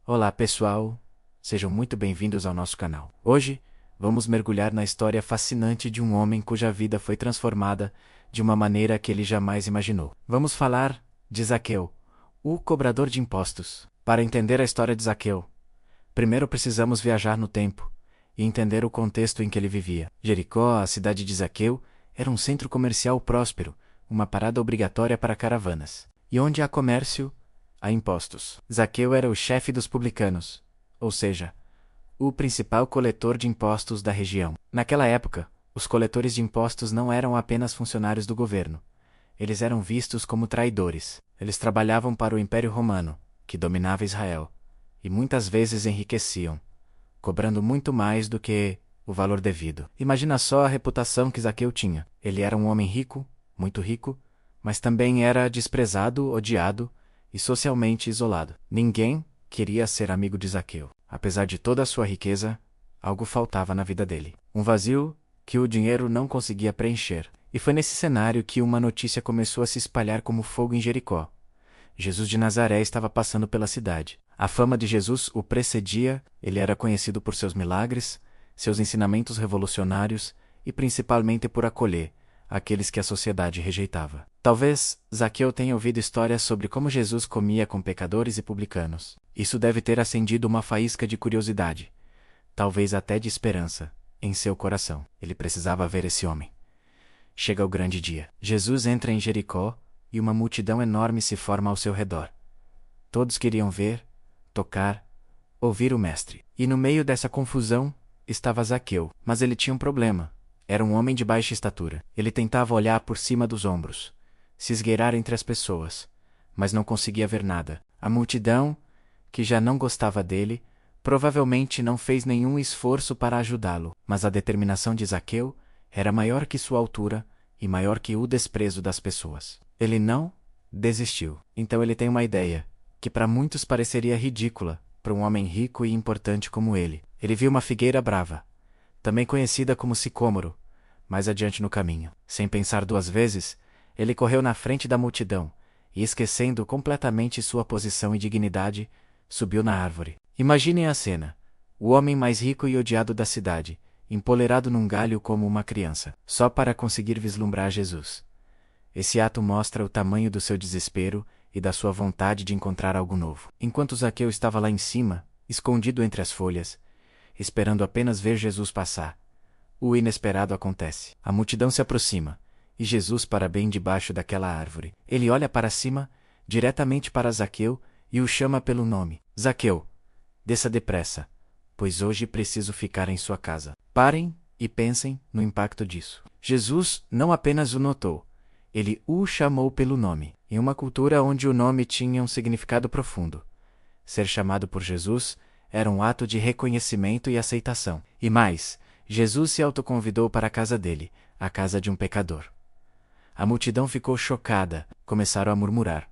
Olá pessoal, sejam muito bem-vindos ao nosso canal. Hoje, vamos mergulhar na história fascinante de um homem cuja vida foi transformada de uma maneira que ele jamais imaginou. Vamos falar de Zaqueu, o cobrador de impostos. Para entender a história de Zaqueu, primeiro precisamos viajar no tempo e entender o contexto em que ele vivia. Jericó, a cidade de Zaqueu, era um centro comercial próspero, uma parada obrigatória para caravanas. E onde há comércio, há impostos. Zaqueu era o chefe dos publicanos, ou seja, o principal coletor de impostos da região. Naquela época, os coletores de impostos não eram apenas funcionários do governo. Eles eram vistos como traidores. Eles trabalhavam para o Império Romano, que dominava Israel, e muitas vezes enriqueciam, cobrando muito mais do que o valor devido. Imagina só a reputação que Zaqueu tinha. Ele era um homem rico, muito rico, mas também era desprezado, odiado e socialmente isolado. Ninguém queria ser amigo de Zaqueu. Apesar de toda a sua riqueza, algo faltava na vida dele. Um vazio que o dinheiro não conseguia preencher. E foi nesse cenário que uma notícia começou a se espalhar como fogo em Jericó. Jesus de Nazaré estava passando pela cidade. A fama de Jesus o precedia, ele era conhecido por seus milagres, seus ensinamentos revolucionários e principalmente por acolher aqueles que a sociedade rejeitava. Talvez Zaqueu tenha ouvido histórias sobre como Jesus comia com pecadores e publicanos. Isso deve ter acendido uma faísca de curiosidade, talvez até de esperança, em seu coração. Ele precisava ver esse homem. Chega o grande dia. Jesus entra em Jericó e uma multidão enorme se forma ao seu redor. Todos queriam ver, tocar, ouvir o mestre. E no meio dessa confusão estava Zaqueu. Mas ele tinha um problema. Era um homem de baixa estatura. Ele tentava olhar por cima dos ombros, se esgueirar entre as pessoas, mas não conseguia ver nada. A multidão, que já não gostava dele, provavelmente não fez nenhum esforço para ajudá-lo, mas a determinação de Zaqueu era maior que sua altura e maior que o desprezo das pessoas. Ele não desistiu. Então ele tem uma ideia, que para muitos pareceria ridícula, para um homem rico e importante como ele. Ele viu uma figueira brava, também conhecida como sicômoro, mais adiante no caminho. Sem pensar duas vezes, ele correu na frente da multidão e, esquecendo completamente sua posição e dignidade, subiu na árvore. Imaginem a cena: o homem mais rico e odiado da cidade, empoleirado num galho como uma criança, só para conseguir vislumbrar Jesus. Esse ato mostra o tamanho do seu desespero e da sua vontade de encontrar algo novo. Enquanto Zaqueu estava lá em cima, escondido entre as folhas, esperando apenas ver Jesus passar, o inesperado acontece. A multidão se aproxima, e Jesus para bem debaixo daquela árvore. Ele olha para cima, diretamente para Zaqueu, e o chama pelo nome. Zaqueu, desça depressa, pois hoje preciso ficar em sua casa. Parem e pensem no impacto disso. Jesus não apenas o notou, ele o chamou pelo nome. Em uma cultura onde o nome tinha um significado profundo, ser chamado por Jesus era um ato de reconhecimento e aceitação. E mais, Jesus se autoconvidou para a casa dele, a casa de um pecador. A multidão ficou chocada, começaram a murmurar.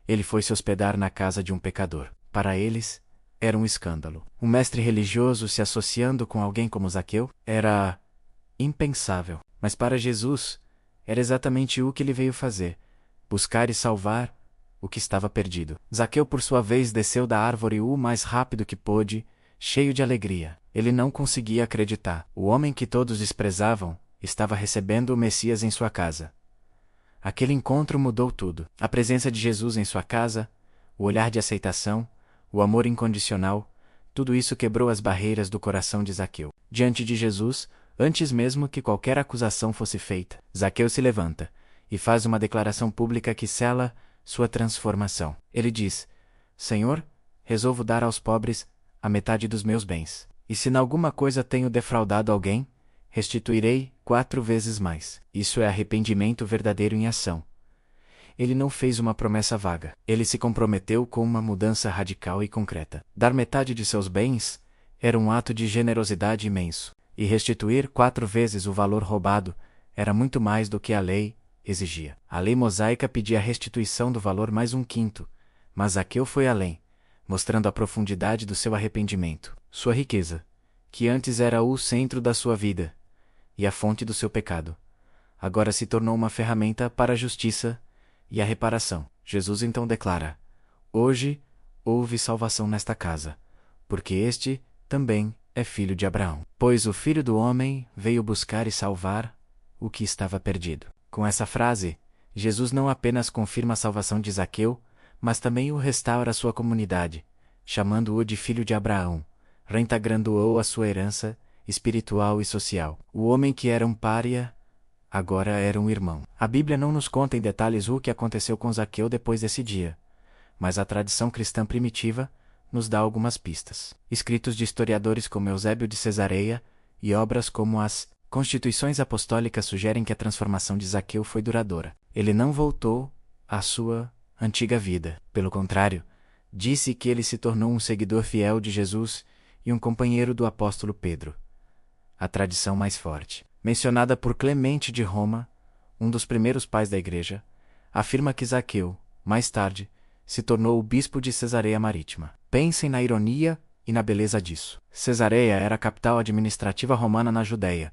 Ele foi se hospedar na casa de um pecador. Para eles, era um escândalo. Um mestre religioso se associando com alguém como Zaqueu era impensável. Mas para Jesus, era exatamente o que ele veio fazer: buscar e salvar o que estava perdido. Zaqueu, por sua vez, desceu da árvore o mais rápido que pôde, cheio de alegria. Ele não conseguia acreditar. O homem que todos desprezavam estava recebendo o Messias em sua casa. Aquele encontro mudou tudo. A presença de Jesus em sua casa, o olhar de aceitação, o amor incondicional, tudo isso quebrou as barreiras do coração de Zaqueu. Diante de Jesus, antes mesmo que qualquer acusação fosse feita, Zaqueu se levanta e faz uma declaração pública que sela sua transformação. Ele diz: Senhor, resolvo dar aos pobres a metade dos meus bens. E se em alguma coisa tenho defraudado alguém, restituirei 4 vezes mais. Isso é arrependimento verdadeiro em ação. Ele não fez uma promessa vaga. Ele se comprometeu com uma mudança radical e concreta. Dar metade de seus bens era um ato de generosidade imenso. E restituir 4 vezes o valor roubado era muito mais do que a lei exigia. A lei mosaica pedia a restituição do valor mais 1/5, mas Zaqueu foi além, mostrando a profundidade do seu arrependimento. Sua riqueza, que antes era o centro da sua vida e a fonte do seu pecado, agora se tornou uma ferramenta para a justiça e a reparação. Jesus então declara: Hoje houve salvação nesta casa, porque este também é filho de Abraão. Pois o Filho do Homem veio buscar e salvar o que estava perdido. Com essa frase, Jesus não apenas confirma a salvação de Zaqueu, mas também o restaura à sua comunidade, chamando-o de filho de Abraão, reintegrando-o à sua herança espiritual e social. O homem que era um pária, agora era um irmão. A Bíblia não nos conta em detalhes o que aconteceu com Zaqueu depois desse dia, mas a tradição cristã primitiva nos dá algumas pistas. Escritos de historiadores como Eusébio de Cesareia e obras como as Constituições Apostólicas sugerem que a transformação de Zaqueu foi duradoura. Ele não voltou à sua antiga vida. Pelo contrário, disse que ele se tornou um seguidor fiel de Jesus e um companheiro do apóstolo Pedro. A tradição mais forte, mencionada por Clemente de Roma, um dos primeiros pais da Igreja, afirma que Zaqueu, mais tarde, se tornou o bispo de Cesareia Marítima. Pensem na ironia e na beleza disso. Cesareia era a capital administrativa romana na Judéia,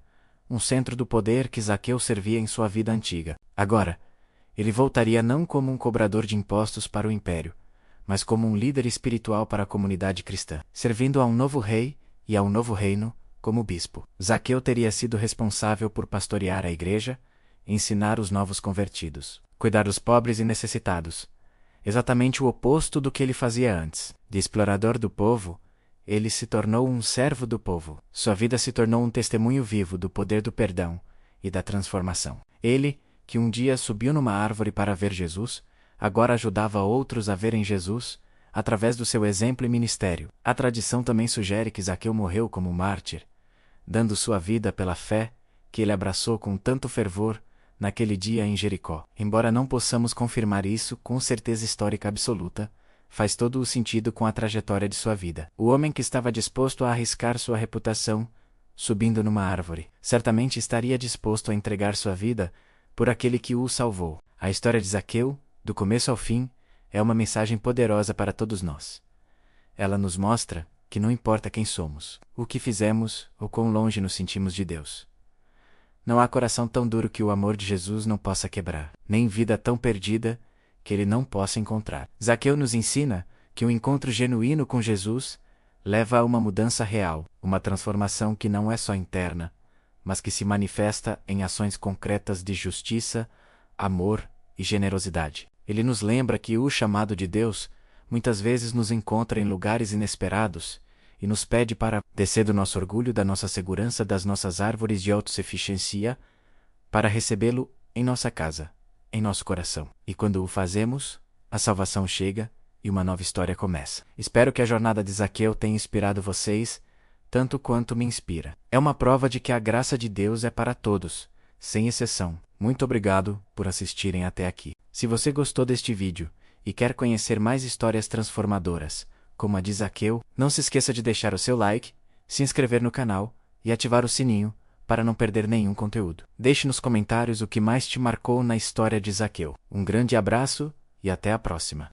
um centro do poder que Zaqueu servia em sua vida antiga. Agora, ele voltaria não como um cobrador de impostos para o império, mas como um líder espiritual para a comunidade cristã, servindo a um novo rei e a um novo reino como bispo. Zaqueu teria sido responsável por pastorear a igreja, ensinar os novos convertidos, cuidar dos pobres e necessitados, exatamente o oposto do que ele fazia antes. De explorador do povo, ele se tornou um servo do povo. Sua vida se tornou um testemunho vivo do poder do perdão e da transformação. Ele, que um dia subiu numa árvore para ver Jesus, agora ajudava outros a verem Jesus através do seu exemplo e ministério. A tradição também sugere que Zaqueu morreu como mártir, dando sua vida pela fé que ele abraçou com tanto fervor naquele dia em Jericó. Embora não possamos confirmar isso com certeza histórica absoluta, faz todo o sentido com a trajetória de sua vida. O homem que estava disposto a arriscar sua reputação, subindo numa árvore, certamente estaria disposto a entregar sua vida por aquele que o salvou. A história de Zaqueu, do começo ao fim, é uma mensagem poderosa para todos nós. Ela nos mostra que não importa quem somos, o que fizemos ou quão longe nos sentimos de Deus. Não há coração tão duro que o amor de Jesus não possa quebrar, nem vida tão perdida que ele não possa encontrar. Zaqueu nos ensina que um encontro genuíno com Jesus leva a uma mudança real, uma transformação que não é só interna, mas que se manifesta em ações concretas de justiça, amor e generosidade. Ele nos lembra que o chamado de Deus muitas vezes nos encontra em lugares inesperados e nos pede para descer do nosso orgulho, da nossa segurança, das nossas árvores de autossuficiência, para recebê-lo em nossa casa, em nosso coração. E quando o fazemos, a salvação chega e uma nova história começa. Espero que a jornada de Zaqueu tenha inspirado vocês tanto quanto me inspira. É uma prova de que a graça de Deus é para todos, sem exceção. Muito obrigado por assistirem até aqui. Se você gostou deste vídeo e quer conhecer mais histórias transformadoras, como a de Zaqueu, não se esqueça de deixar o seu like, se inscrever no canal e ativar o sininho para não perder nenhum conteúdo. Deixe nos comentários o que mais te marcou na história de Zaqueu. Um grande abraço e até a próxima.